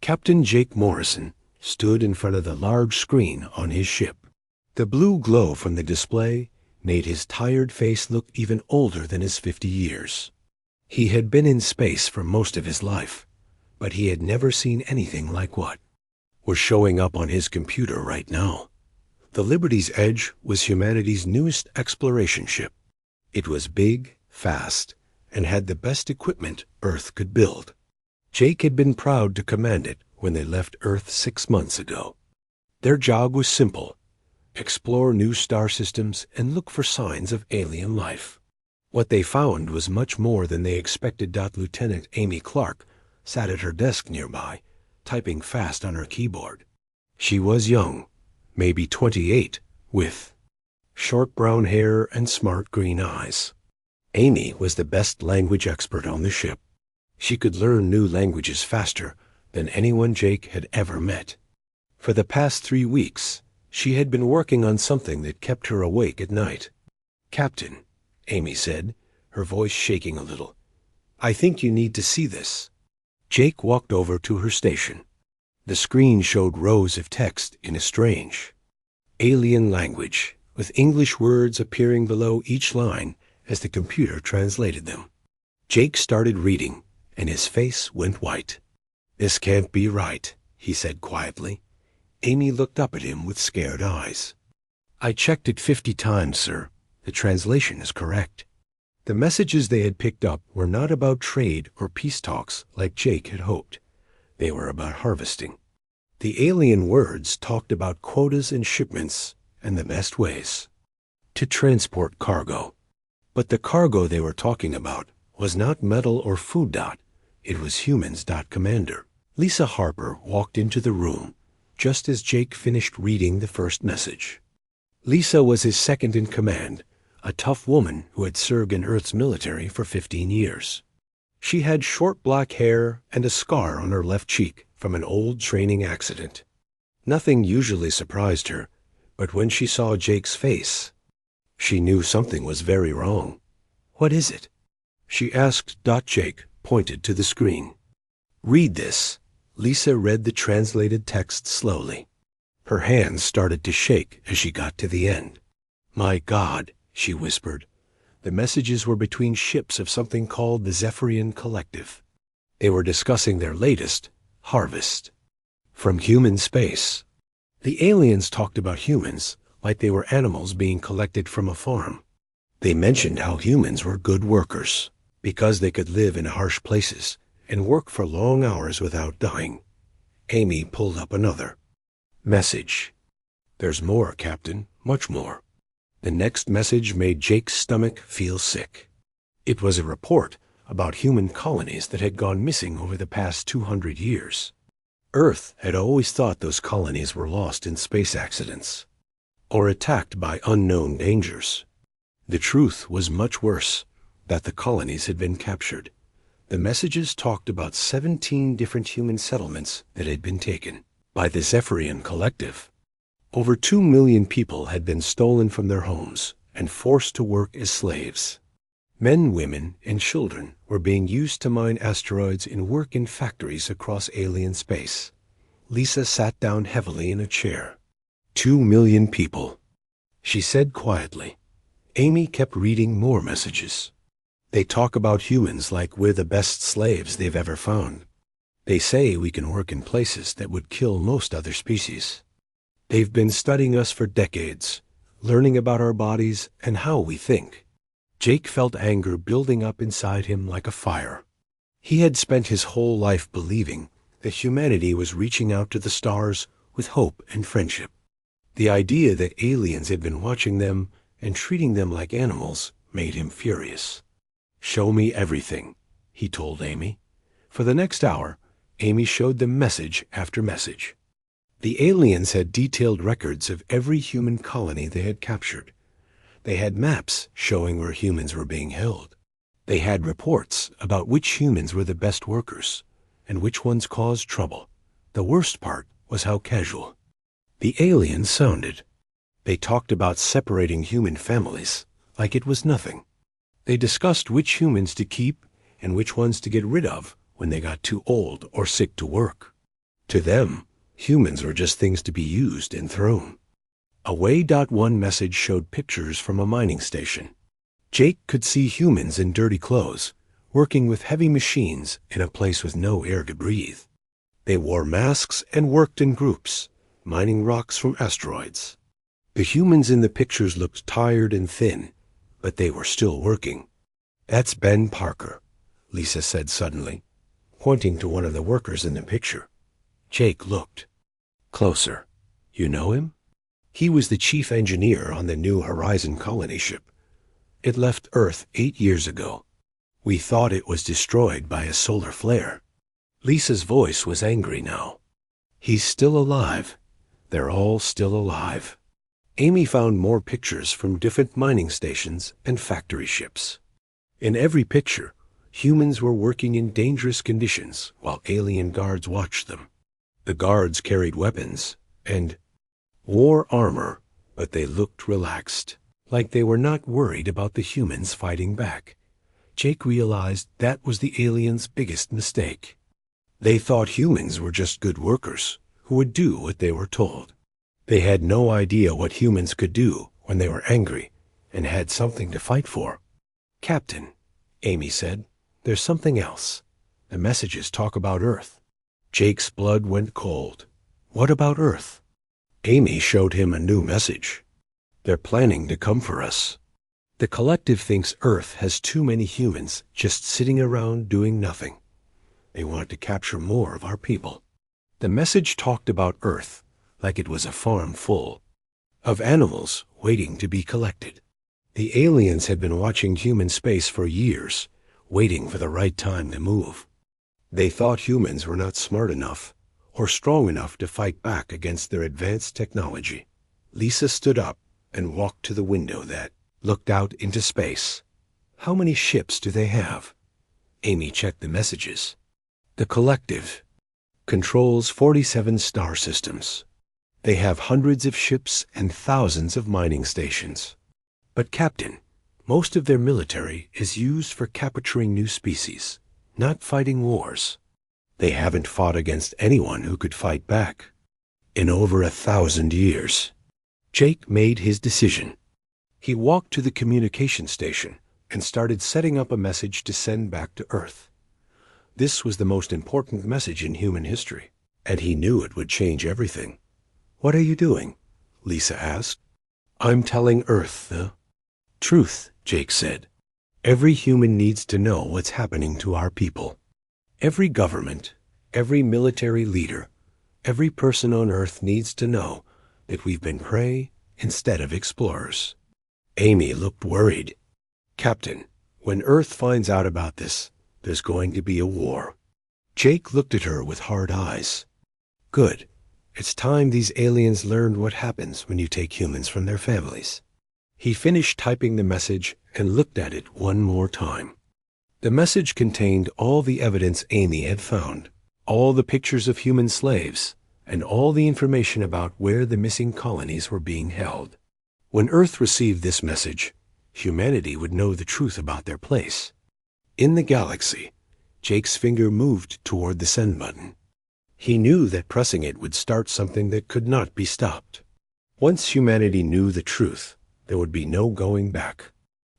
Captain Jake Morrison stood in front of the large screen on his ship. The blue glow from the display made his tired face look even older than his 50 years. He had been in space for most of his life, but he had never seen anything like what was showing up on his computer right now. The Liberty's Edge was humanity's newest exploration ship. It was big, fast, and had the best equipment Earth could build. Jake had been proud to command it when they left Earth 6 months ago. Their job was simple: explore new star systems and look for signs of alien life. What they found was much more than they expected. Lieutenant Amy Clark sat at her desk nearby, typing fast on her keyboard. She was young, maybe 28, with short brown hair and smart green eyes. Amy was the best language expert on the ship. She could learn new languages faster than anyone Jake had ever met. For the past 3 weeks, she had been working on something that kept her awake at night. "Captain," Amy said, her voice shaking a little, "I think you need to see this." Jake walked over to her station. The screen showed rows of text in a strange alien language, with English words appearing below each line as the computer translated them. Jake started reading, and his face went white. "This can't be right," he said quietly. Amy looked up at him with scared eyes. "I checked it 50 times, sir. The translation is correct." The messages they had picked up were not about trade or peace talks like Jake had hoped. They were about harvesting. The alien words talked about quotas and shipments and the best ways to transport cargo. But the cargo they were talking about was not metal or food. It was humans. Commander Lisa Harper walked into the room just as Jake finished reading the first message. Lisa was his second in command, a tough woman who had served in Earth's military for 15 years. She had short black hair and a scar on her left cheek from an old training accident. Nothing usually surprised her, but when she saw Jake's face, she knew something was very wrong. "What is it?" she asked. Jake pointed to the screen. "Read this." Lisa read the translated text slowly. Her hands started to shake as she got to the end. "My God," she whispered. The messages were between ships of something called the Zephyrian Collective. They were discussing their latest harvest from human space. The aliens talked about humans like they were animals being collected from a farm. They mentioned how humans were good workers because they could live in harsh places and work for long hours without dying. Amy pulled up another message. "There's more, Captain, much more." The next message made Jake's stomach feel sick. It was a report about human colonies that had gone missing over the past 200 years. Earth had always thought those colonies were lost in space accidents or attacked by unknown dangers. The truth was much worse, that the colonies had been captured. The messages talked about 17 different human settlements that had been taken by the Zephyrian Collective. Over 2 million people had been stolen from their homes and forced to work as slaves. Men, women, and children were being used to mine asteroids and work in factories across alien space. Lisa sat down heavily in a chair. 2 million people, she said quietly. Amy kept reading more messages. "They talk about humans like we're the best slaves they've ever found. They say we can work in places that would kill most other species. They've been studying us for decades, learning about our bodies and how we think." Jake felt anger building up inside him like a fire. He had spent his whole life believing that humanity was reaching out to the stars with hope and friendship. The idea that aliens had been watching them and treating them like animals made him furious. "Show me everything," he told Amy. For the next hour, Amy showed them message after message. The aliens had detailed records of every human colony they had captured. They had maps showing where humans were being held. They had reports about which humans were the best workers and which ones caused trouble. The worst part was how casual the aliens sounded. They talked about separating human families like it was nothing. They discussed which humans to keep and which ones to get rid of when they got too old or sick to work. To them, humans were just things to be used and thrown. A Way.1 message showed pictures from a mining station. Jake could see humans in dirty clothes, working with heavy machines in a place with no air to breathe. They wore masks and worked in groups, mining rocks from asteroids. The humans in the pictures looked tired and thin, but they were still working. "That's Ben Parker," Lisa said suddenly, pointing to one of the workers in the picture. Jake looked closer. "You know him?" He was the chief engineer on the New Horizon colony ship. It left Earth 8 years ago. We thought it was destroyed by a solar flare. Lisa's voice was angry now. "He's still alive. They're all still alive." Amy found more pictures from different mining stations and factory ships. In every picture, humans were working in dangerous conditions while alien guards watched them. The guards carried weapons and wore armor, but they looked relaxed, like they were not worried about the humans fighting back. Jake realized that was the aliens' biggest mistake. They thought humans were just good workers who would do what they were told. They had no idea what humans could do when they were angry and had something to fight for. "Captain," Amy said, "there's something else. The messages talk about Earth." Jake's blood went cold. "What about Earth?" Amy showed him a new message. "They're planning to come for us. The collective thinks Earth has too many humans just sitting around doing nothing. They want to capture more of our people." The message talked about Earth like it was a farm full of animals waiting to be collected. The aliens had been watching human space for years, waiting for the right time to move. They thought humans were not smart enough or strong enough to fight back against their advanced technology. Lisa stood up and walked to the window that looked out into space. "How many ships do they have?" Amy checked the messages. "The collective controls 47 star systems. They have hundreds of ships and thousands of mining stations. But Captain, most of their military is used for capturing new species, not fighting wars. They haven't fought against anyone who could fight back in over 1,000 years." Jake made his decision. He walked to the communication station and started setting up a message to send back to Earth. This was the most important message in human history, and he knew it would change everything. "What are you doing?" Lisa asked. "I'm telling Earth the truth," Jake said. "Every human needs to know what's happening to our people. Every government, every military leader, every person on Earth needs to know that we've been prey instead of explorers." Amy looked worried. "Captain, when Earth finds out about this, there's going to be a war." Jake looked at her with hard eyes. "Good. It's time these aliens learned what happens when you take humans from their families." He finished typing the message and looked at it one more time. The message contained all the evidence Amy had found, all the pictures of human slaves, and all the information about where the missing colonies were being held. When Earth received this message, humanity would know the truth about their place in the galaxy. Jake's finger moved toward the send button. He knew that pressing it would start something that could not be stopped. Once humanity knew the truth, there would be no going back.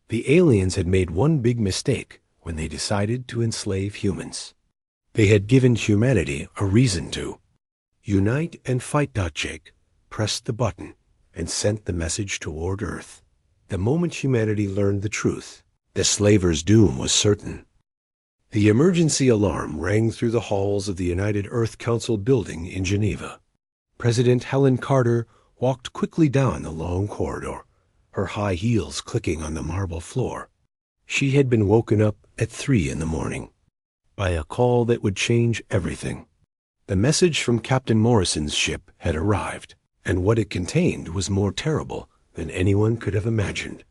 The aliens had made one big mistake when they decided to enslave humans. They had given humanity a reason to. Unite and fight. Jake pressed the button and sent the message toward Earth. The moment humanity learned the truth, the slavers' doom was certain. The emergency alarm rang through the halls of the United Earth Council building in Geneva. President Helen Carter walked quickly down the long corridor, her high heels clicking on the marble floor. She had been woken up at 3 in the morning by a call that would change everything. The message from Captain Morrison's ship had arrived, and what it contained was more terrible than anyone could have imagined.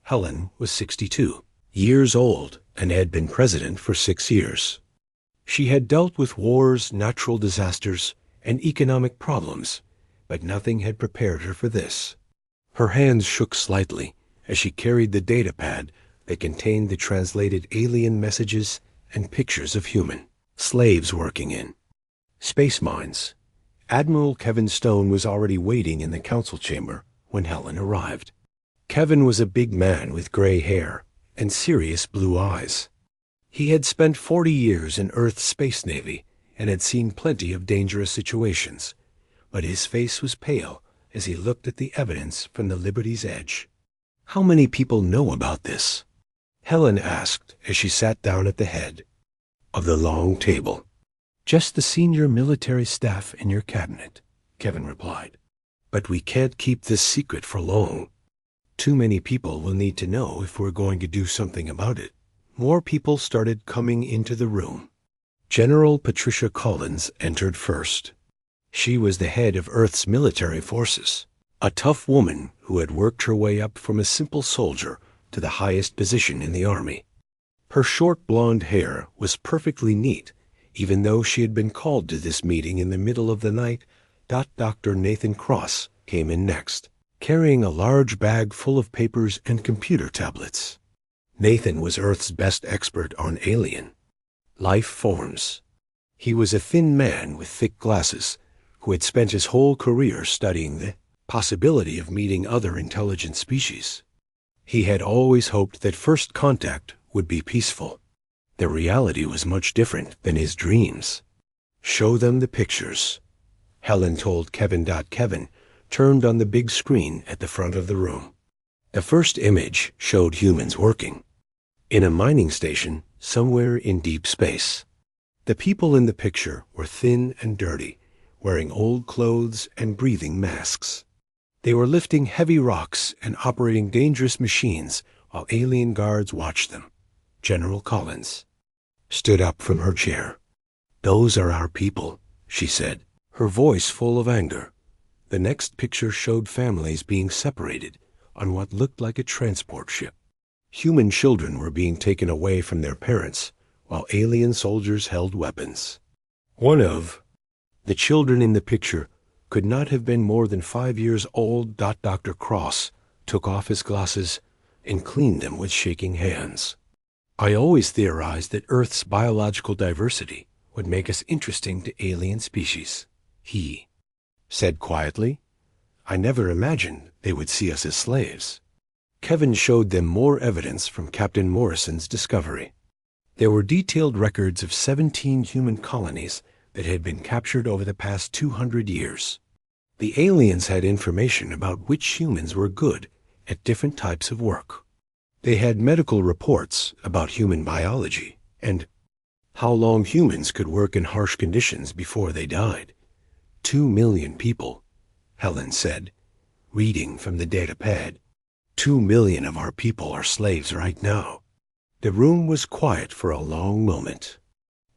Helen was 62 years old and had been president for 6 years. She had dealt with wars, natural disasters, and economic problems, but nothing had prepared her for this. Her hands shook slightly as she carried the data pad that contained the translated alien messages and pictures of human slaves working in space mines Admiral Kevin Stone was already waiting in the council chamber when Helen arrived. Kevin was a big man with gray hair and serious blue eyes. He had spent 40 years in Earth's Space Navy and had seen plenty of dangerous situations, but his face was pale as he looked at the evidence from the Liberty's edge. "How many people know about this?" Helen asked as she sat down at the head of the long table. "Just the senior military staff in your cabinet," Kevin replied. "But we can't keep this secret for long. Too many people will need to know if we're going to do something about it." More people started coming into the room. General Patricia Collins entered first. She was the head of Earth's military forces, a tough woman who had worked her way up from a simple soldier to the highest position in the army. Her short blonde hair was perfectly neat, even though she had been called to this meeting in the middle of the night. Dr. Nathan Cross came in next, carrying a large bag full of papers and computer tablets. Nathan was Earth's best expert on alien life forms. He was a thin man with thick glasses who had spent his whole career studying the possibility of meeting other intelligent species. He had always hoped that first contact would be peaceful. The reality was much different than his dreams. "Show them the pictures," Helen told Kevin. Kevin turned on the big screen at the front of the room. The first image showed humans working in a mining station somewhere in deep space. The people in the picture were thin and dirty, wearing old clothes and breathing masks. They were lifting heavy rocks and operating dangerous machines while alien guards watched them. General Collins stood up from her chair. "Those are our people," she said, her voice full of anger. The next picture showed families being separated on what looked like a transport ship. Human children were being taken away from their parents, while alien soldiers held weapons. One of the children in the picture could not have been more than 5 years old. Dr. Cross took off his glasses and cleaned them with shaking hands. "I always theorized that Earth's biological diversity would make us interesting to alien species," he said quietly. "I never imagined they would see us as slaves." Kevin showed them more evidence from Captain Morrison's discovery. There were detailed records of 17 human colonies that had been captured over the past 200 years. The aliens had information about which humans were good at different types of work. They had medical reports about human biology and how long humans could work in harsh conditions before they died. 2 million people, Helen said, reading from the data pad. 2 million of our people are slaves right now. The room was quiet for a long moment.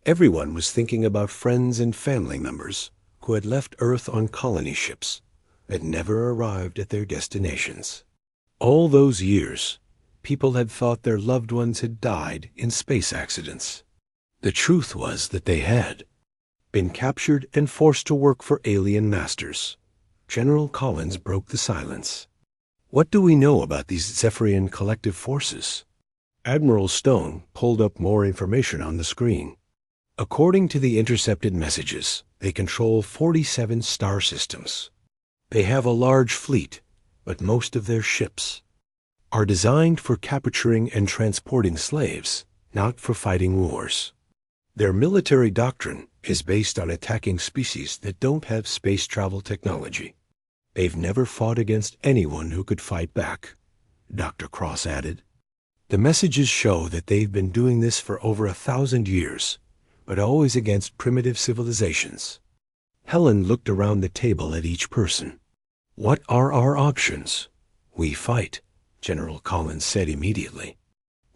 Everyone was thinking about friends and family members who had left Earth on colony ships that never arrived at their destinations. All those years, people had thought their loved ones had died in space accidents. The truth was that they had been captured and forced to work for alien masters. General Collins broke the silence. "What do we know about these Zephyrian collective forces?" Admiral Stone pulled up more information on the screen. According to the intercepted messages, they control 47 star systems. They have a large fleet, but most of their ships are designed for capturing and transporting slaves, not for fighting wars. Their military doctrine is based on attacking species that don't have space travel technology. They've never fought against anyone who could fight back, Dr. Cross added. The messages show that they've been doing this for over 1,000 years, but always against primitive civilizations. Helen looked around the table at each person. "What are our options?" "We fight," General Collins said immediately.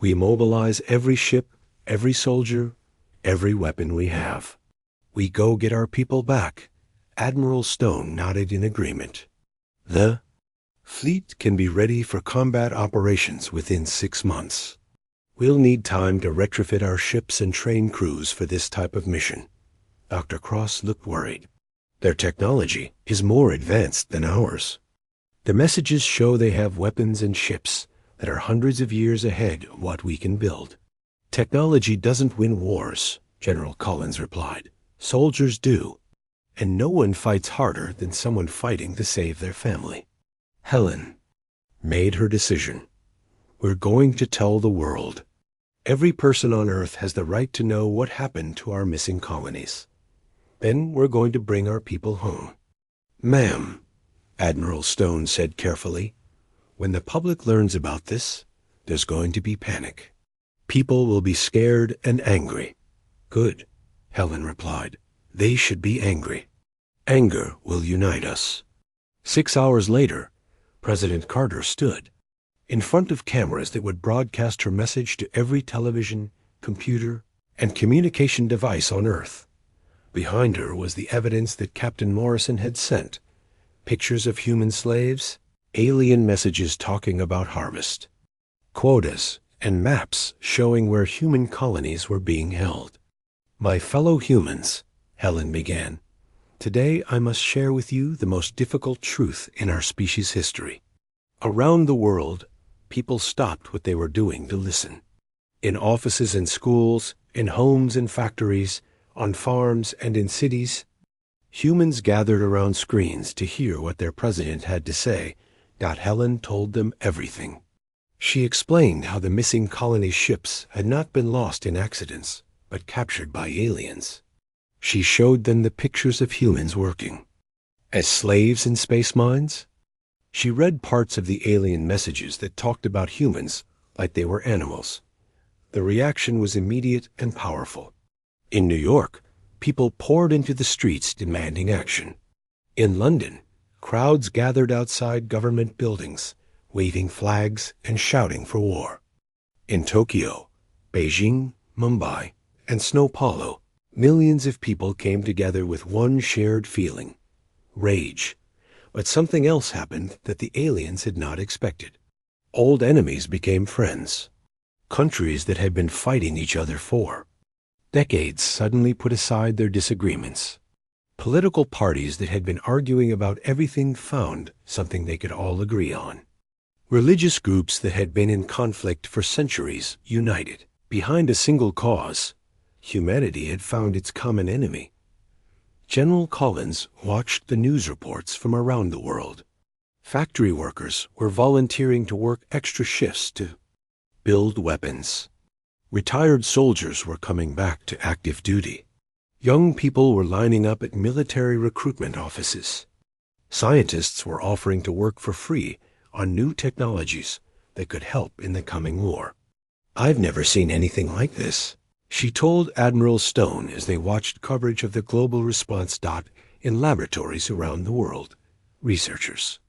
"We mobilize every ship, every soldier, every weapon we have. We go get our people back." Admiral Stone nodded in agreement. "The fleet can be ready for combat operations within 6 months. We'll need time to retrofit our ships and train crews for this type of mission." Dr. Cross looked worried. "Their technology is more advanced than ours. The messages show they have weapons and ships that are hundreds of years ahead of what we can build." "Technology doesn't win wars," General Collins replied. "Soldiers do." and no one fights harder than someone fighting to save their family. Helen made her decision. We're going to tell the world. Every person on Earth has the right to know what happened to our missing colonies. Then we're going to bring our people home. Ma'am, Admiral Stone said carefully, when the public learns about this, there's going to be panic. People will be scared and angry. Good, Helen replied. They should be angry. Anger will unite us. 6 hours later, President Carter stood in front of cameras that would broadcast her message to every television, computer, and communication device on Earth. Behind her was the evidence that Captain Morrison had sent: pictures of human slaves, alien messages talking about harvest, quotas, and maps showing where human colonies were being held. My fellow humans, Helen began, today I must share with you the most difficult truth in our species' history. Around the world, people stopped what they were doing to listen. In offices and schools, in homes and factories, on farms and in cities, humans gathered around screens to hear what their president had to say. Helen told them everything. She explained how the missing colony ships had not been lost in accidents, but captured by aliens. She showed them the pictures of humans working as slaves in space mines. She read parts of the alien messages that talked about humans like they were animals. The reaction was immediate and powerful. In New York, people poured into the streets demanding action. In London, crowds gathered outside government buildings, waving flags and shouting for war. In Tokyo, Beijing, Mumbai, and Sao Paulo, millions of people came together with one shared feeling: rage. But something else happened that the aliens had not expected. Old enemies became friends. Countries that had been fighting each other for decades suddenly put aside their disagreements. Political parties that had been arguing about everything found something they could all agree on. Religious groups that had been in conflict for centuries united behind a single cause. Humanity had found its common enemy. General Collins watched the news reports from around the world. Factory workers were volunteering to work extra shifts to build weapons. Retired soldiers were coming back to active duty. Young people were lining up at military recruitment offices. Scientists were offering to work for free on new technologies that could help in the coming war. I've never seen anything like this, she told Admiral Stone as they watched coverage of the global response in laboratories around the world. Researchers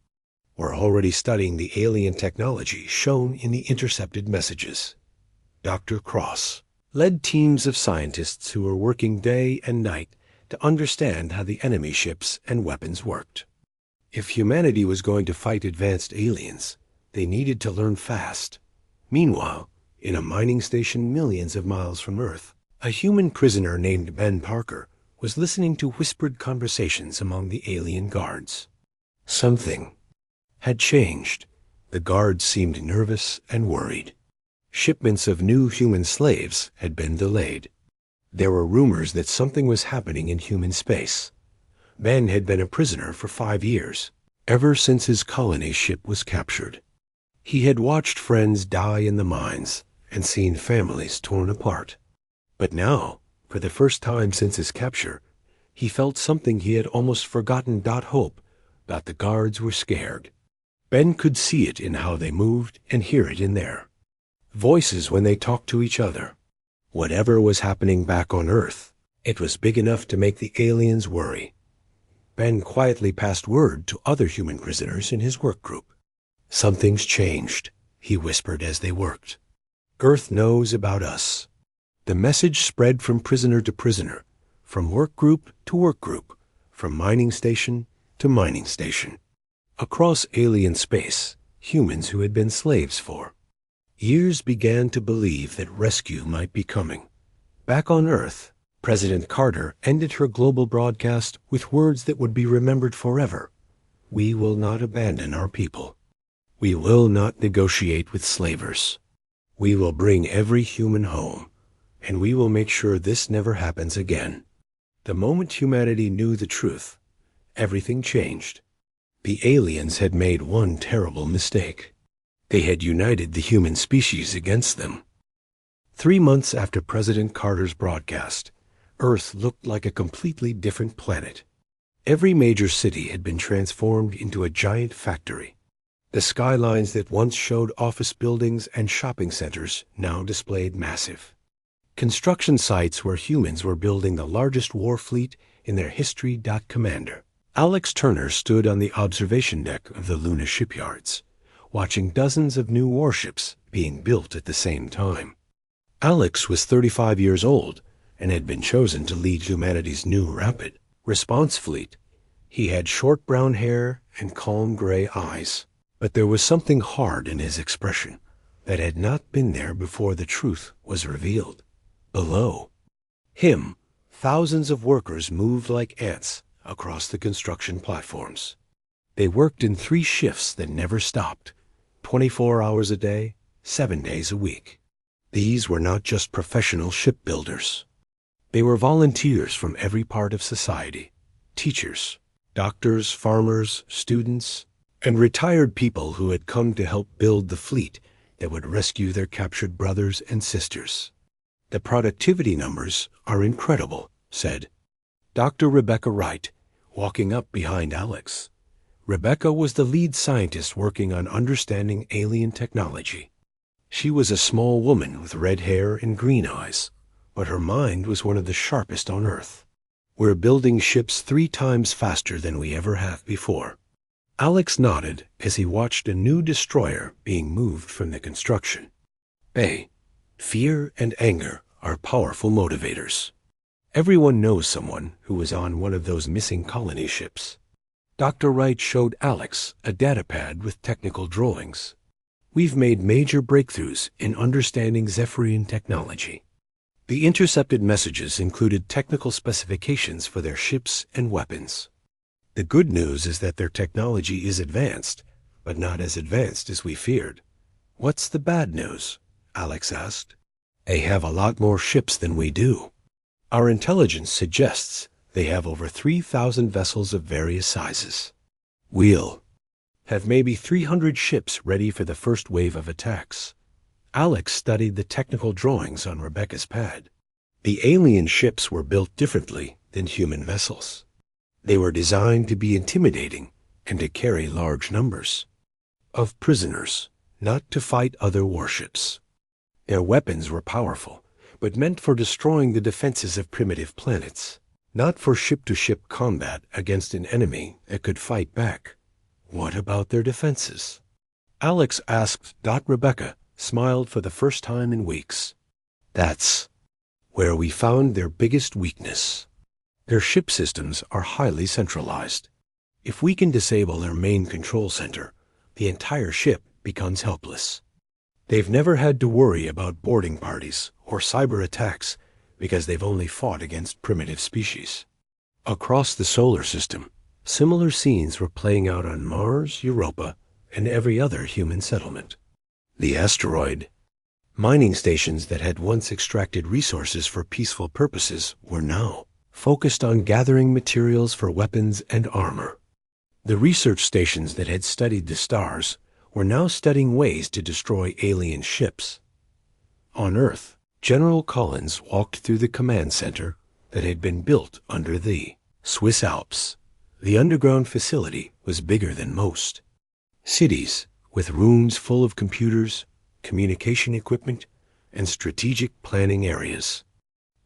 were already studying the alien technology shown in the intercepted messages. Dr. Cross led teams of scientists who were working day and night to understand how the enemy ships and weapons worked. If humanity was going to fight advanced aliens, they needed to learn fast. Meanwhile, in a mining station millions of miles from Earth, a human prisoner named Ben Parker was listening to whispered conversations among the alien guards. Something had changed. The guards seemed nervous and worried. Shipments of new human slaves had been delayed. There were rumors that something was happening in human space. Ben had been a prisoner for 5 years, ever since his colony ship was captured. He had watched friends die in the mines and seen families torn apart. But now, for the first time since his capture, he felt something he had almost forgotten. Hope that the guards were scared. Ben could see it in how they moved and hear it in their voices when they talked to each other. Whatever was happening back on Earth, it was big enough to make the aliens worry. Ben quietly passed word to other human prisoners in his work group. Something's changed, he whispered as they worked. Earth knows about us. The message spread from prisoner to prisoner, from work group to work group, from mining station to mining station. Across alien space, humans who had been slaves for years began to believe that rescue might be coming. Back on Earth, President Carter ended her global broadcast with words that would be remembered forever. We will not abandon our people. We will not negotiate with slavers. We will bring every human home, and we will make sure this never happens again. The moment humanity knew the truth, everything changed. The aliens had made one terrible mistake. They had united the human species against them. 3 months after President Carter's broadcast, Earth looked like a completely different planet. Every major city had been transformed into a giant factory. The skylines that once showed office buildings and shopping centers now displayed massive construction sites where humans were building the largest war fleet in their history. Commander Alex Turner stood on the observation deck of the Luna shipyards, watching dozens of new warships being built at the same time. Alex was 35 years old and had been chosen to lead humanity's new rapid response fleet. He had short brown hair and calm gray eyes, but there was something hard in his expression that had not been there before the truth was revealed. Below him, thousands of workers moved like ants across the construction platforms. They worked in 3 shifts that never stopped, 24 hours a day, 7 days a week. These were not just professional shipbuilders. They were volunteers from every part of society: teachers, doctors, farmers, students, and retired people who had come to help build the fleet that would rescue their captured brothers and sisters. "The productivity numbers are incredible," said Dr. Rebecca Wright, walking up behind Alex. Rebecca was the lead scientist working on understanding alien technology. She was a small woman with red hair and green eyes, but her mind was one of the sharpest on Earth. "We're building ships 3 times faster than we ever have before." Alex nodded as he watched a new destroyer being moved from the construction bay. Fear and anger are powerful motivators. Everyone knows someone who was on one of those missing colony ships. Dr. Wright showed Alex a datapad with technical drawings. "We've made major breakthroughs in understanding Zephyrian technology." The intercepted messages included technical specifications for their ships and weapons. "The good news is that their technology is advanced, but not as advanced as we feared." "What's the bad news?" Alex asked. "They have a lot more ships than we do. Our intelligence suggests they have over 3,000 vessels of various sizes. We'll have maybe 300 ships ready for the first wave of attacks." Alex studied the technical drawings on Rebecca's pad. The alien ships were built differently than human vessels. They were designed to be intimidating and to carry large numbers of prisoners, not to fight other warships. Their weapons were powerful, but meant for destroying the defenses of primitive planets, not for ship-to-ship combat against an enemy that could fight back. "What about their defenses?" Alex asked. Rebecca smiled for the first time in weeks. "That's where we found their biggest weakness. Their ship systems are highly centralized. If we can disable their main control center, the entire ship becomes helpless. They've never had to worry about boarding parties or cyber attacks because they've only fought against primitive species." Across the solar system, similar scenes were playing out on Mars, Europa, and every other human settlement. The asteroid mining stations that had once extracted resources for peaceful purposes were now focused on gathering materials for weapons and armor. The research stations that had studied the stars were now studying ways to destroy alien ships. On Earth, General Collins walked through the command center that had been built under the Swiss Alps. The underground facility was bigger than most cities, with rooms full of computers, communication equipment, and strategic planning areas.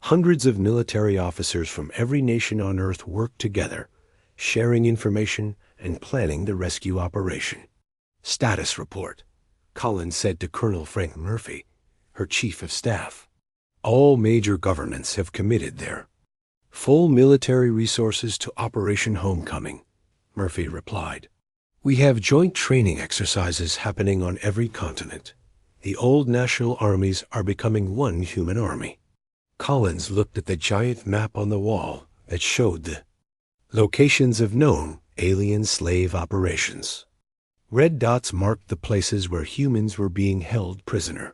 Hundreds of military officers from every nation on Earth worked together, sharing information and planning the rescue operation. "Status report," Collins said to Colonel Frank Murphy, her chief of staff. "All major governments have committed their full military resources to Operation Homecoming," Murphy replied. "We have joint training exercises happening on every continent. The old national armies are becoming one human army." Collins looked at the giant map on the wall that showed the locations of known alien slave operations. Red dots marked the places where humans were being held prisoner.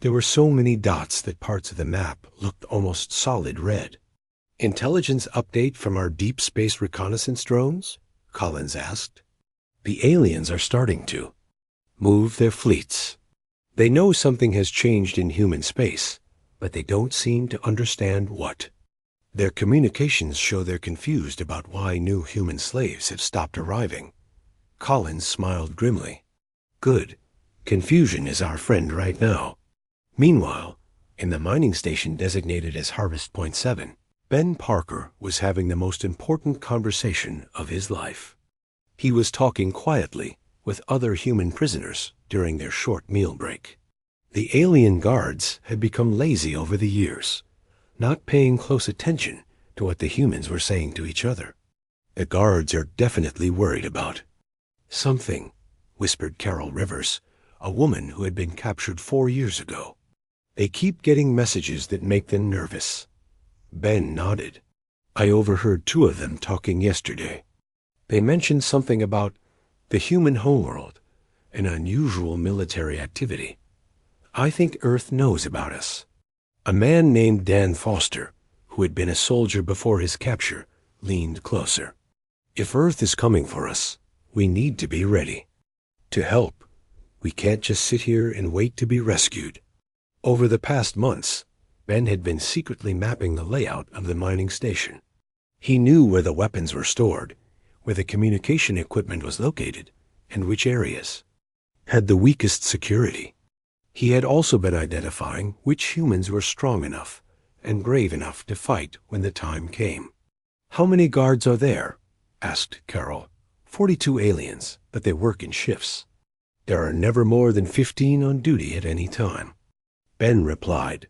There were so many dots that parts of the map looked almost solid red. Intelligence update from our deep space reconnaissance drones? Collins asked. The aliens are starting to move their fleets. They know something has changed in human space, but they don't seem to understand what. Their communications show they're confused about why new human slaves have stopped arriving. Collins smiled grimly. Good. Confusion is our friend right now. Meanwhile, in the mining station designated as Harvest Point 7, Ben Parker was having the most important conversation of his life. He was talking quietly with other human prisoners during their short meal break. The alien guards had become lazy over the years, not paying close attention to what the humans were saying to each other. The guards are definitely worried about something, whispered Carol Rivers, a woman who had been captured 4 years ago. They keep getting messages that make them nervous. Ben nodded. I overheard 2 of them talking yesterday. They mentioned something about the human homeworld, an unusual military activity. I think Earth knows about us. A man named Dan Foster, who had been a soldier before his capture, leaned closer. If Earth is coming for us, we need to be ready. To help, we can't just sit here and wait to be rescued. Over the past months, Ben had been secretly mapping the layout of the mining station. He knew where the weapons were stored, where the communication equipment was located, and which areas had the weakest security. He had also been identifying which humans were strong enough and brave enough to fight when the time came. How many guards are there? Asked Carol. 42 aliens, but they work in shifts. There are never more than 15 on duty at any time. Ben replied,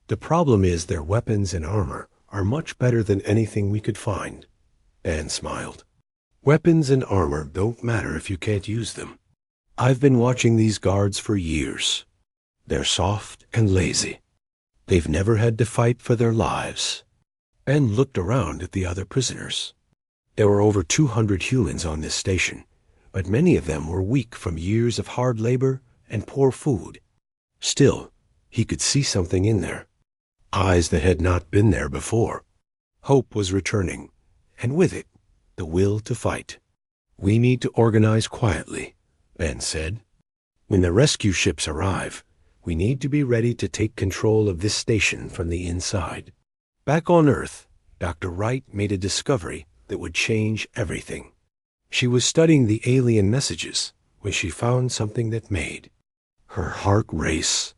The problem is their weapons and armor are much better than anything we could find. Ben smiled. Weapons and armor don't matter if you can't use them. I've been watching these guards for years. They're soft and lazy. They've never had to fight for their lives. Ben looked around at the other prisoners. There were over 200 humans on this station, but many of them were weak from years of hard labor and poor food. Still, he could see something in there. Eyes that had not been there before. Hope was returning, and with it, the will to fight. We need to organize quietly, Ben said. When the rescue ships arrive, we need to be ready to take control of this station from the inside. Back on Earth, Dr. Wright made a discovery that would change everything. She was studying the alien messages when she found something that made her heart race.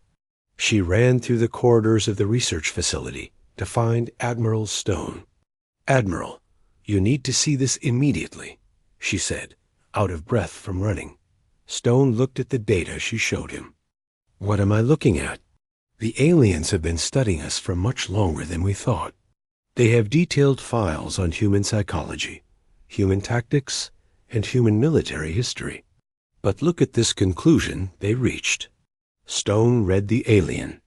She ran through the corridors of the research facility to find Admiral Stone. Admiral, you need to see this immediately, she said, out of breath from running. Stone looked at the data she showed him. What am I looking at? The aliens have been studying us for much longer than we thought. They have detailed files on human psychology, human tactics, and human military history. But look at this conclusion they reached. Stone read the alien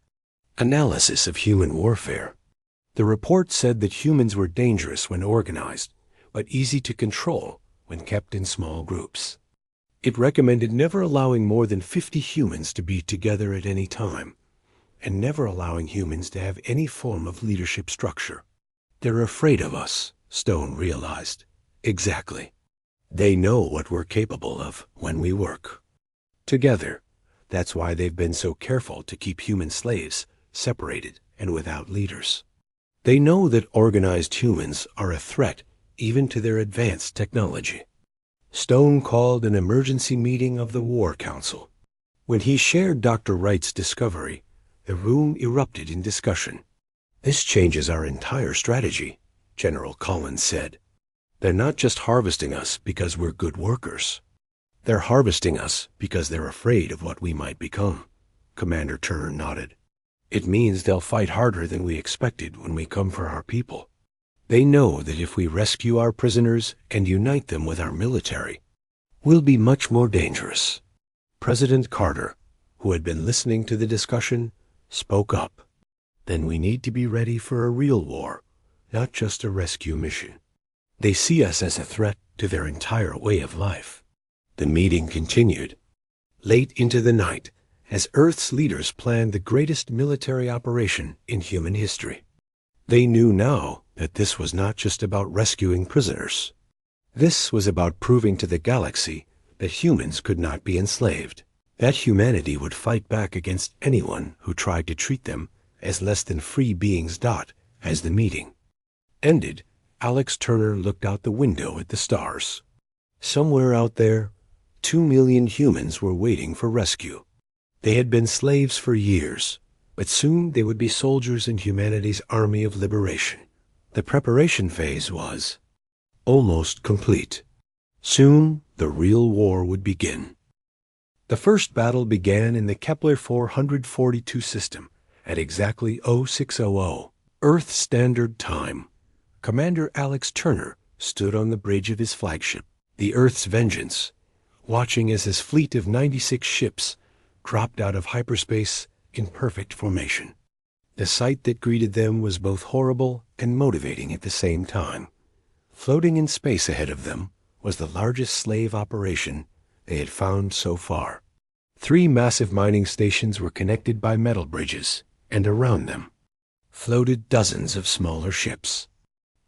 analysis of human warfare. The report said that humans were dangerous when organized, but easy to control when kept in small groups. It recommended never allowing more than 50 humans to be together at any time, and never allowing humans to have any form of leadership structure. They're afraid of us, Stone realized. Exactly. They know what we're capable of when we work together. That's why they've been so careful to keep human slaves separated and without leaders. They know that organized humans are a threat even to their advanced technology. Stone called an emergency meeting of the War Council. When he shared Dr. Wright's discovery, the room erupted in discussion. This changes our entire strategy, General Collins said. They're not just harvesting us because we're good workers. They're harvesting us because they're afraid of what we might become. Commander Turner nodded. It means they'll fight harder than we expected when we come for our people. They know that if we rescue our prisoners and unite them with our military, we'll be much more dangerous. President Carter, who had been listening to the discussion, spoke up. Then we need to be ready for a real war, not just a rescue mission. They see us as a threat to their entire way of life. The meeting continued late into the night as Earth's leaders planned the greatest military operation in human history. They knew now that this was not just about rescuing prisoners. This was about proving to the galaxy that humans could not be enslaved, that humanity would fight back against anyone who tried to treat them as less than free beings. As the meeting ended, Alex Turner looked out the window at the stars. Somewhere out there, 2 million humans were waiting for rescue. They had been slaves for years, but soon they would be soldiers in humanity's army of liberation. The preparation phase was almost complete. Soon, the real war would begin. The first battle began in the Kepler 442 system at exactly 0600 Earth Standard Time. Commander Alex Turner stood on the bridge of his flagship, the Earth's Vengeance, watching as his fleet of 96 ships dropped out of hyperspace in perfect formation. The sight that greeted them was both horrible and motivating at the same time. Floating in space ahead of them was the largest slave operation they had found so far. 3 massive mining stations were connected by metal bridges, and around them floated dozens of smaller ships.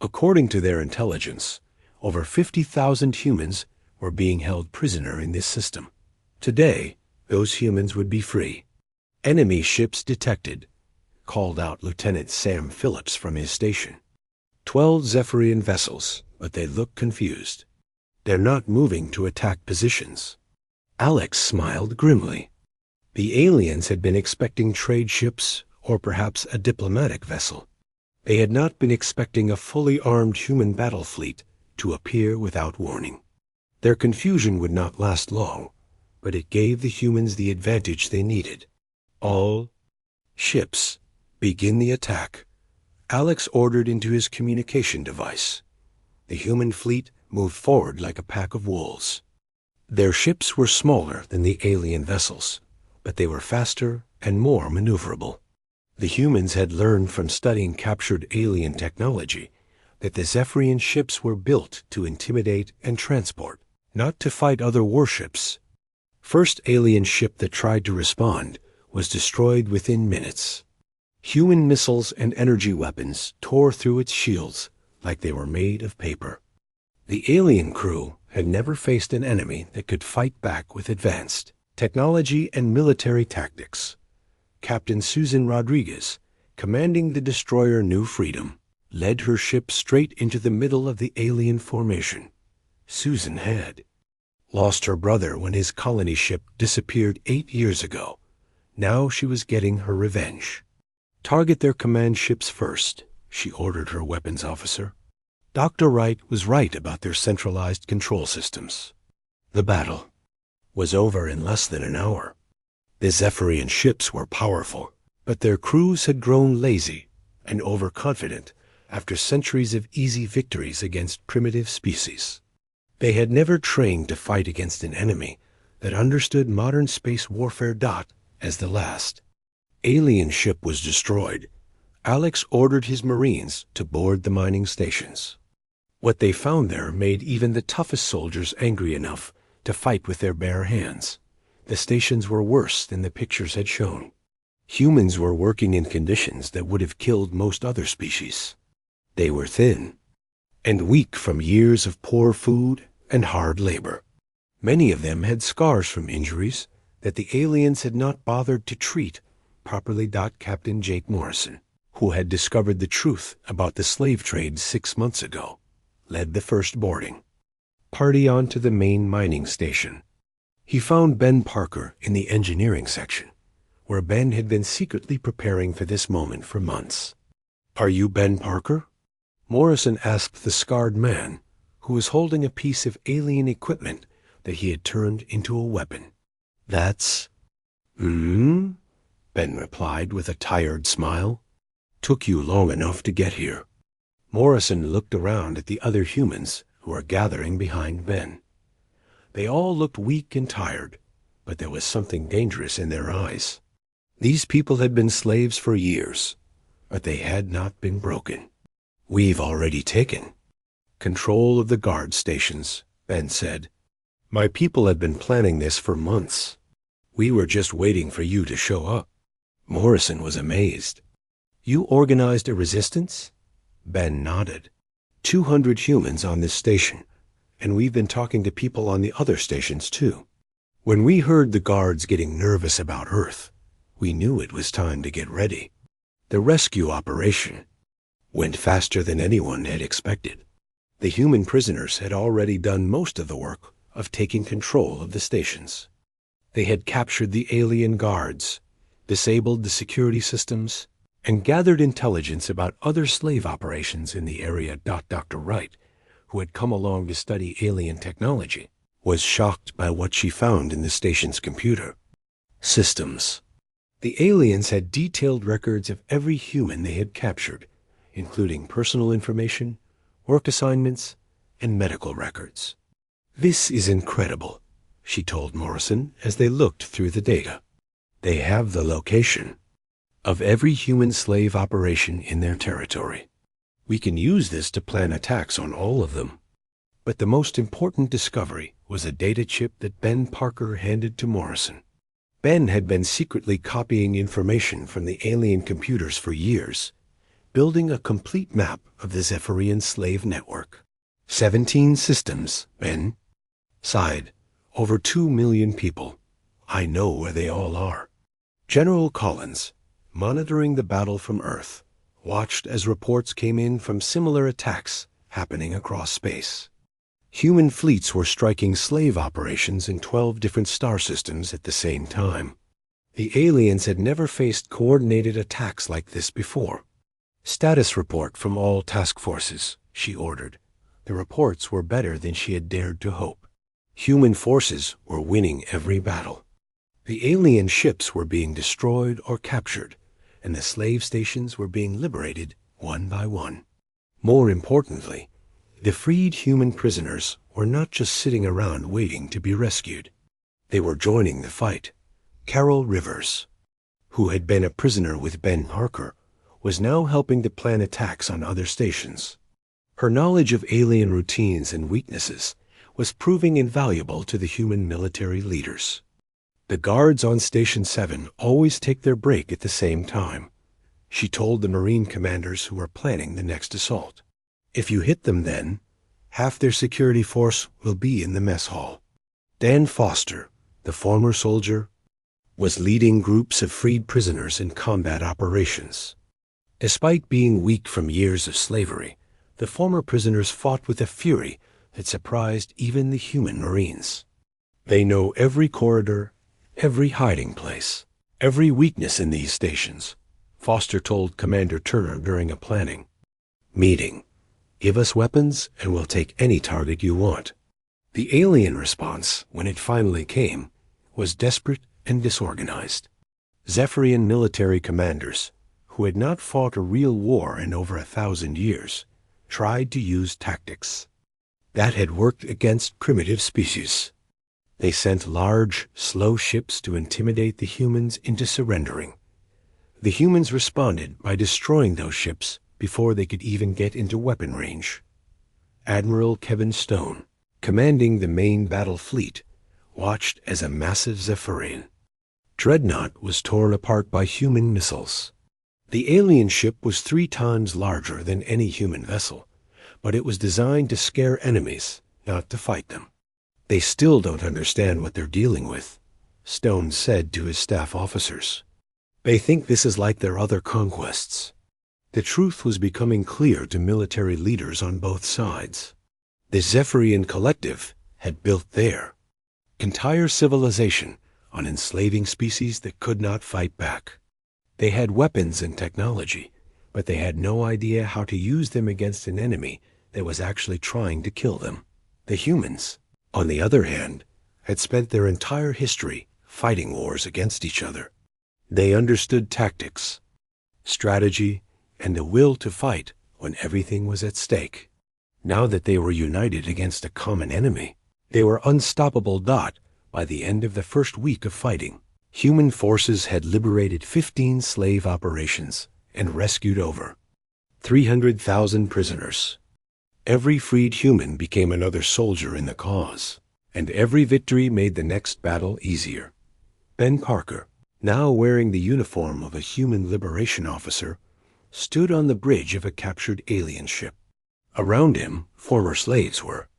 According to their intelligence, over 50,000 humans were being held prisoner in this system. Today, those humans would be free. "Enemy ships detected," called out Lieutenant Sam Phillips from his station. 12 Zephyrian vessels, but they look confused. "They're not moving to attack positions." Alex smiled grimly. The aliens had been expecting trade ships or perhaps a diplomatic vessel. They had not been expecting a fully armed human battle fleet to appear without warning. Their confusion would not last long, but it gave the humans the advantage they needed. "All ships, begin the attack," Alex ordered into his communication device. The human fleet moved forward like a pack of wolves. Their ships were smaller than the alien vessels, but they were faster and more maneuverable. The humans had learned from studying captured alien technology that the Zephyrian ships were built to intimidate and transport, not to fight other warships. First alien ship that tried to respond was destroyed within minutes. Human missiles and energy weapons tore through its shields like they were made of paper. The alien crew had never faced an enemy that could fight back with advanced technology and military tactics. Captain Susan Rodriguez, commanding the destroyer New Freedom, led her ship straight into the middle of the alien formation. Susan had lost her brother when his colony ship disappeared 8 years ago. Now she was getting her revenge. "Target their command ships first," she ordered her weapons officer. Dr. Wright was right about their centralized control systems. The battle was over in less than an hour. The Zephyrian ships were powerful, but their crews had grown lazy and overconfident after centuries of easy victories against primitive species. They had never trained to fight against an enemy that understood modern space warfare. As the last alien ship was destroyed, Alex ordered his Marines to board the mining stations. What they found there made even the toughest soldiers angry enough to fight with their bare hands. The stations were worse than the pictures had shown. Humans were working in conditions that would have killed most other species. They were thin and weak from years of poor food and hard labor. Many of them had scars from injuries that the aliens had not bothered to treat properly. Captain Jake Morrison, who had discovered the truth about the slave trade 6 months ago, led the first boarding party onto the main mining station. He found Ben Parker in the engineering section, where Ben had been secretly preparing for this moment for months. "Are you Ben Parker?" Morrison asked the scarred man, who was holding a piece of alien equipment that he had turned into a weapon. "That's... Ben replied with a tired smile. "Took you long enough to get here." Morrison looked around at the other humans who were gathering behind Ben. They all looked weak and tired, but there was something dangerous in their eyes. These people had been slaves for years, but they had not been broken. "We've already taken control of the guard stations," Ben said. "My people have been planning this for months. We were just waiting for you to show up." Morrison was amazed. "You organized a resistance?" Ben nodded. 200 humans on this station, and we've been talking to people on the other stations too. When we heard the guards getting nervous about Earth, we knew it was time to get ready. The rescue operation went faster than anyone had expected. The human prisoners had already done most of the work of taking control of the stations. They had captured the alien guards, disabled the security systems, and gathered intelligence about other slave operations in the area. Dr. Wright, who had come along to study alien technology, was shocked by what she found in the station's computer systems. The aliens had detailed records of every human they had captured, including personal information, work assignments, and medical records. "This is incredible," she told Morrison as they looked through the data. "They have the location of every human slave operation in their territory. We can use this to plan attacks on all of them." But the most important discovery was a data chip that Ben Parker handed to Morrison. Ben had been secretly copying information from the alien computers for years, building a complete map of the Zephyrian slave network. 17 systems, Ben sighed. Over 2 million people. I know where they all are. General Collins, monitoring the battle from Earth, watched as reports came in from similar attacks happening across space. Human fleets were striking slave operations in 12 different star systems at the same time. The aliens had never faced coordinated attacks like this before. "Status report from all task forces," she ordered. The reports were better than she had dared to hope. Human forces were winning every battle. The alien ships were being destroyed or captured, and the slave stations were being liberated one by one. More importantly, the freed human prisoners were not just sitting around waiting to be rescued. They were joining the fight. Carol Rivers, who had been a prisoner with Ben Parker, was now helping to plan attacks on other stations. Her knowledge of alien routines and weaknesses was proving invaluable to the human military leaders. "The guards on Station 7 always take their break at the same time," she told the Marine commanders who were planning the next assault. "If you hit them then, half their security force will be in the mess hall." Dan Foster, the former soldier, was leading groups of freed prisoners in combat operations. Despite being weak from years of slavery, the former prisoners fought with a fury that surprised even the human Marines. "They know every corridor, every hiding place, every weakness in these stations," Foster told Commander Turner during a planning meeting. "Give us weapons and we'll take any target you want." The alien response, when it finally came, was desperate and disorganized. Zephyrian military commanders, who had not fought a real war in over 1,000 years, tried to use tactics that had worked against primitive species. They sent large, slow ships to intimidate the humans into surrendering. The humans responded by destroying those ships before they could even get into weapon range. Admiral Kevin Stone, commanding the main battle fleet, watched as a massive Zephyrian dreadnought was torn apart by human missiles. The alien ship was 3 times larger than any human vessel, but it was designed to scare enemies, not to fight them. "They still don't understand what they're dealing with," Stone said to his staff officers. "They think this is like their other conquests." The truth was becoming clear to military leaders on both sides. The Zephyrian collective had built their entire civilization on enslaving species that could not fight back. They had weapons and technology, but they had no idea how to use them against an enemy that was actually trying to kill them. The humans, on the other hand, had spent their entire history fighting wars against each other. They understood tactics, strategy, and the will to fight when everything was at stake. Now that they were united against a common enemy, they were unstoppable. By the end of the first week of fighting, human forces had liberated 15 slave operations and rescued over 300,000 prisoners. Every freed human became another soldier in the cause, and every victory made the next battle easier. Ben Parker, now wearing the uniform of a human liberation officer, stood on the bridge of a captured alien ship. Around him, former slaves were,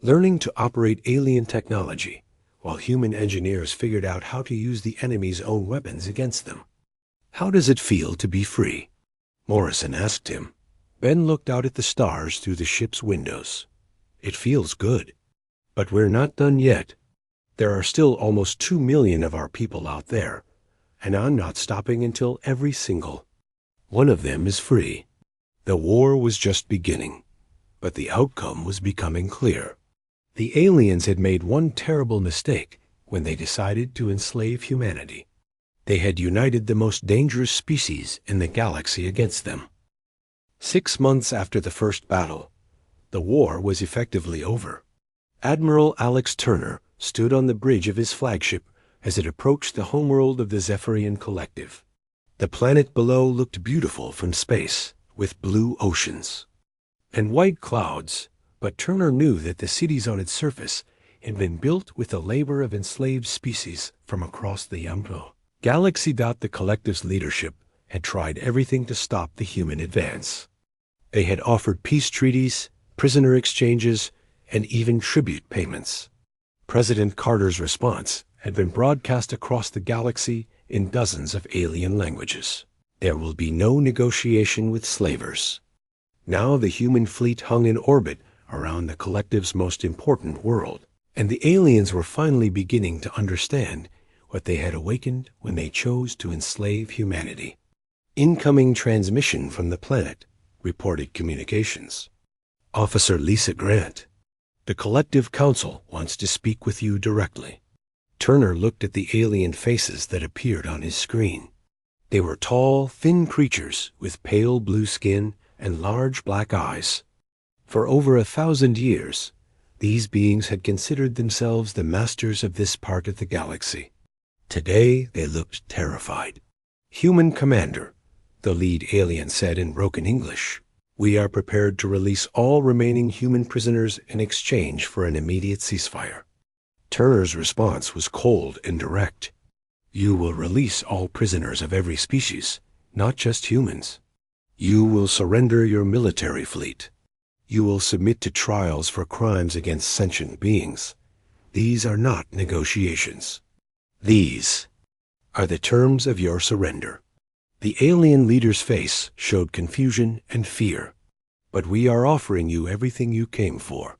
learning to operate alien technology, while human engineers figured out how to use the enemy's own weapons against them. "How does it feel to be free?" Morrison asked him. Ben looked out at the stars through the ship's windows. "It feels good. But we're not done yet. There are still almost 2 million of our people out there, and I'm not stopping until every single one of them is free." The war was just beginning, but the outcome was becoming clear. The aliens had made one terrible mistake when they decided to enslave humanity. They had united the most dangerous species in the galaxy against them. 6 months after the first battle, the war was effectively over. Admiral Alex Turner stood on the bridge of his flagship as it approached the homeworld of the Zephyrian Collective. The planet below looked beautiful from space, with blue oceans and white clouds, but Turner knew that the cities on its surface had been built with the labor of enslaved species from across the Yampo galaxy. The Collective's leadership had tried everything to stop the human advance. They had offered peace treaties, prisoner exchanges, and even tribute payments. President Carter's response had been broadcast across the galaxy in dozens of alien languages. There will be no negotiation with slavers. Now the human fleet hung in orbit around the Collective's most important world, and the aliens were finally beginning to understand what they had awakened when they chose to enslave humanity. "Incoming transmission from the planet," reported communications. "Officer Lisa Grant, the Collective Council wants to speak with you directly." Turner looked at the alien faces that appeared on his screen. They were tall, thin creatures with pale blue skin and large black eyes. For over 1,000 years, these beings had considered themselves the masters of this part of the galaxy. Today, they looked terrified. "Human Commander," the lead alien said in broken English, "we are prepared to release all remaining human prisoners in exchange for an immediate ceasefire." Turner's response was cold and direct. "You will release all prisoners of every species, not just humans. You will surrender your military fleet. You will submit to trials for crimes against sentient beings. These are not negotiations. These are the terms of your surrender." The alien leader's face showed confusion and fear. "But we are offering you everything you came for.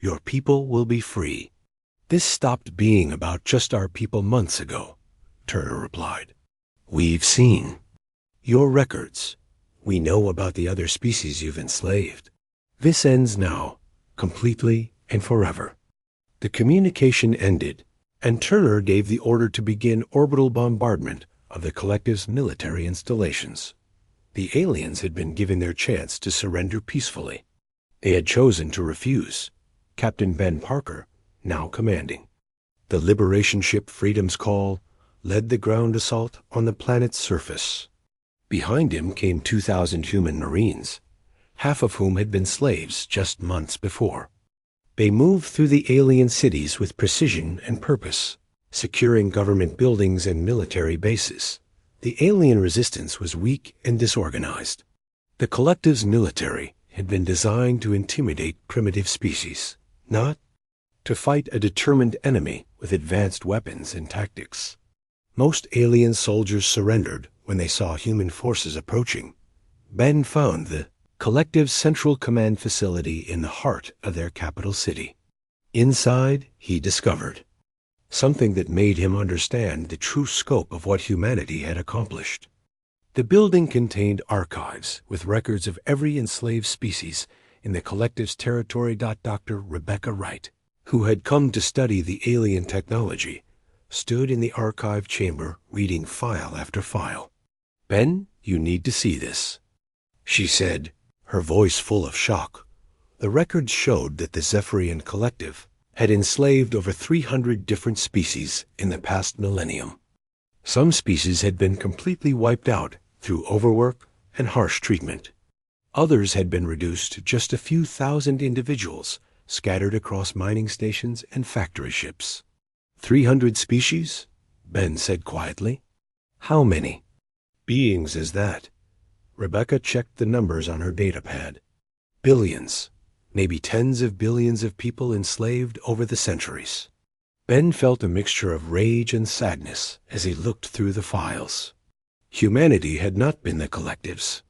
Your people will be free." "This stopped being about just our people months ago," Turner replied. "We've seen your records. We know about the other species you've enslaved. This ends now, completely and forever." The communication ended, and Turner gave the order to begin orbital bombardment of the Collective's military installations. The aliens had been given their chance to surrender peacefully. They had chosen to refuse, Captain Ben Parker now commanding. The liberation ship Freedom's Call led the ground assault on the planet's surface. Behind him came 2,000 human Marines, half of whom had been slaves just months before. They moved through the alien cities with precision and purpose, securing government buildings and military bases. The alien resistance was weak and disorganized. The Collective's military had been designed to intimidate primitive species, not to fight a determined enemy with advanced weapons and tactics. Most alien soldiers surrendered when they saw human forces approaching. Ben found the Collective's central command facility in the heart of their capital city. Inside, he discovered something that made him understand the true scope of what humanity had accomplished. The building contained archives with records of every enslaved species in the Collective's territory. Dr. Rebecca Wright, who had come to study the alien technology, stood in the archive chamber reading file after file. "Ben, you need to see this," she said, her voice full of shock. The records showed that the Zephyrian Collective had enslaved over 300 different species in the past millennium. Some species had been completely wiped out through overwork and harsh treatment. Others had been reduced to just a few thousand individuals scattered across mining stations and factory ships. 300 species? Ben said quietly. How many beings is that? Rebecca checked the numbers on her datapad. Billions, maybe tens of billions of people enslaved over the centuries. Ben felt a mixture of rage and sadness as he looked through the files. Humanity had not been the collectives,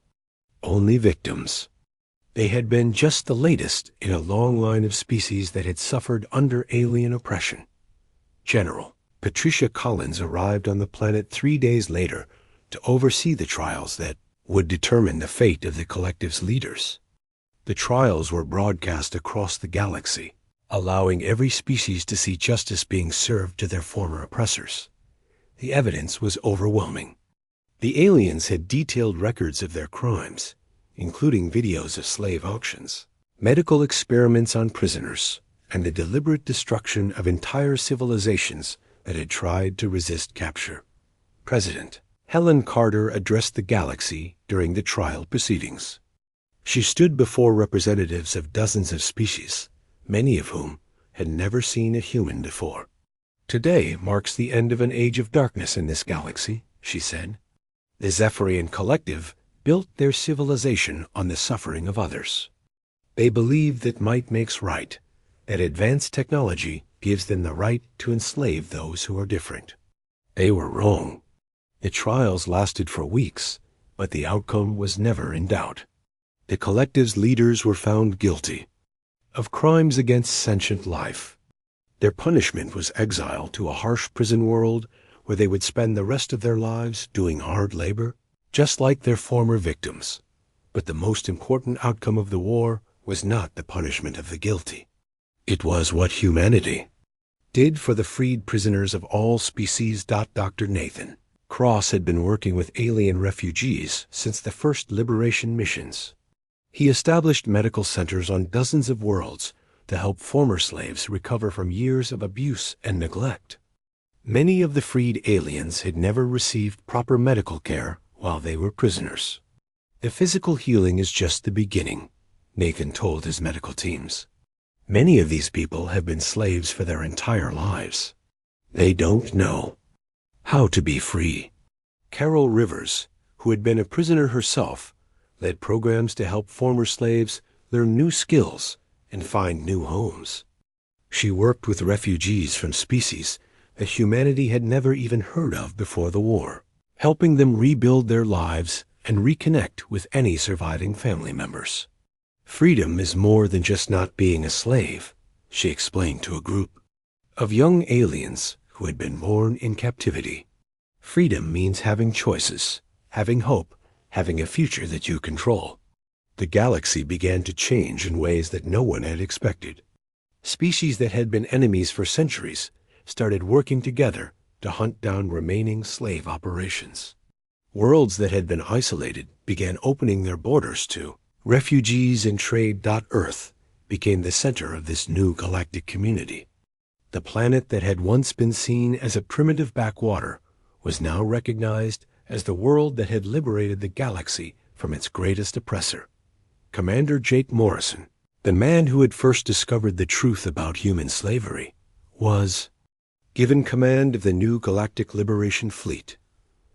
only victims. They had been just the latest in a long line of species that had suffered under alien oppression. General Patricia Collins arrived on the planet 3 days later to oversee the trials that would determine the fate of the collective's leaders. The trials were broadcast across the galaxy, allowing every species to see justice being served to their former oppressors. The evidence was overwhelming. The aliens had detailed records of their crimes, including videos of slave auctions, medical experiments on prisoners, and the deliberate destruction of entire civilizations that had tried to resist capture. President Helen Carter addressed the galaxy during the trial proceedings. She stood before representatives of dozens of species, many of whom had never seen a human before. "Today marks the end of an age of darkness in this galaxy," she said. "The Zephyrian Collective built their civilization on the suffering of others. They believe that might makes right, that advanced technology gives them the right to enslave those who are different. They were wrong. The trials lasted for weeks, but the outcome was never in doubt. The collective's leaders were found guilty of crimes against sentient life. Their punishment was exile to a harsh prison world where they would spend the rest of their lives doing hard labor, just like their former victims. But the most important outcome of the war was not the punishment of the guilty. It was what humanity did for the freed prisoners of all species. Dr. Nathan Cross had been working with alien refugees since the first liberation missions. He established medical centers on dozens of worlds to help former slaves recover from years of abuse and neglect. Many of the freed aliens had never received proper medical care while they were prisoners. "The physical healing is just the beginning," Nathan told his medical teams. "Many of these people have been slaves for their entire lives. They don't know how to be free." Carol Rivers, who had been a prisoner herself, led programs to help former slaves learn new skills and find new homes. She worked with refugees from species that humanity had never even heard of before the war, helping them rebuild their lives and reconnect with any surviving family members. "Freedom is more than just not being a slave," she explained to a group of young aliens who had been born in captivity. "Freedom means having choices, having hope, having a future that you control." The galaxy began to change in ways that no one had expected. Species that had been enemies for centuries started working together to hunt down remaining slave operations. Worlds that had been isolated began opening their borders to refugees, and trade. Earth became the center of this new galactic community. The planet that had once been seen as a primitive backwater was now recognized as the world that had liberated the galaxy from its greatest oppressor. Commander Jake Morrison, the man who had first discovered the truth about human slavery, was given command of the new Galactic Liberation Fleet.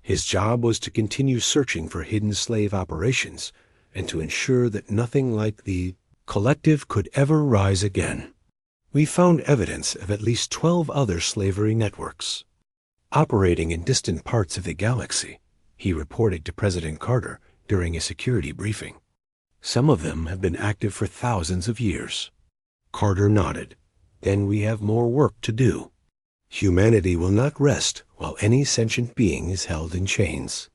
His job was to continue searching for hidden slave operations and to ensure that nothing like the collective could ever rise again. "We found evidence of at least 12 other slavery networks operating in distant parts of the galaxy," he reported to President Carter during a security briefing. "Some of them have been active for thousands of years." Carter nodded. "Then we have more work to do. Humanity will not rest while any sentient being is held in chains."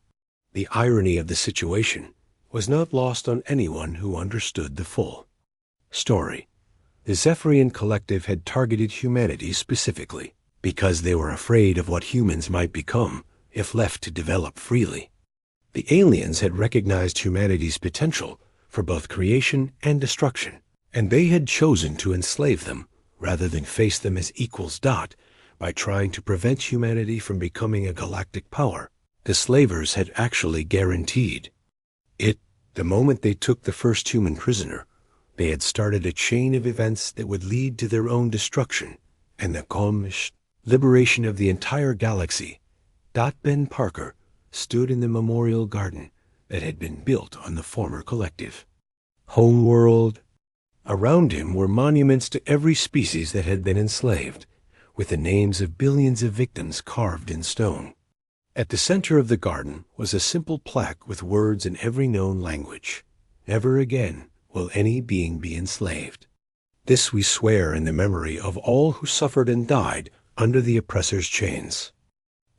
The irony of the situation was not lost on anyone who understood the full story. The Zephyrian Collective had targeted humanity specifically because they were afraid of what humans might become if left to develop freely. The aliens had recognized humanity's potential for both creation and destruction, and they had chosen to enslave them rather than face them as equals. By trying to prevent humanity from becoming a galactic power, the slavers had actually guaranteed it. The moment they took the first human prisoner, they had started a chain of events that would lead to their own destruction and the liberation of the entire galaxy. Ben Parker stood in the memorial garden that had been built on the former collective. Homeworld. Around him were monuments to every species that had been enslaved, with the names of billions of victims carved in stone. At the center of the garden was a simple plaque with words in every known language. Never again will any being be enslaved. This we swear in the memory of all who suffered and died under the oppressor's chains.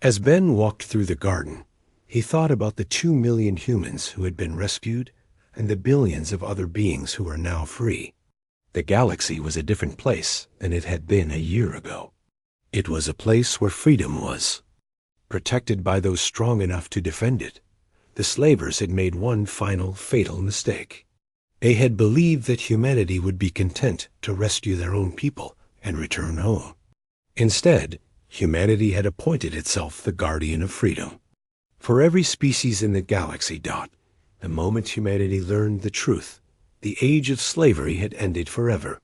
As Ben walked through the garden, he thought about the 2 million humans who had been rescued and the billions of other beings who are now free. The galaxy was a different place than it had been a year ago. It was a place where freedom was, protected by those strong enough to defend it. The slavers had made one final fatal mistake. They had believed that humanity would be content to rescue their own people and return home. Instead, humanity had appointed itself the guardian of freedom. For every species in the galaxy, the moment humanity learned the truth, the age of slavery had ended forever.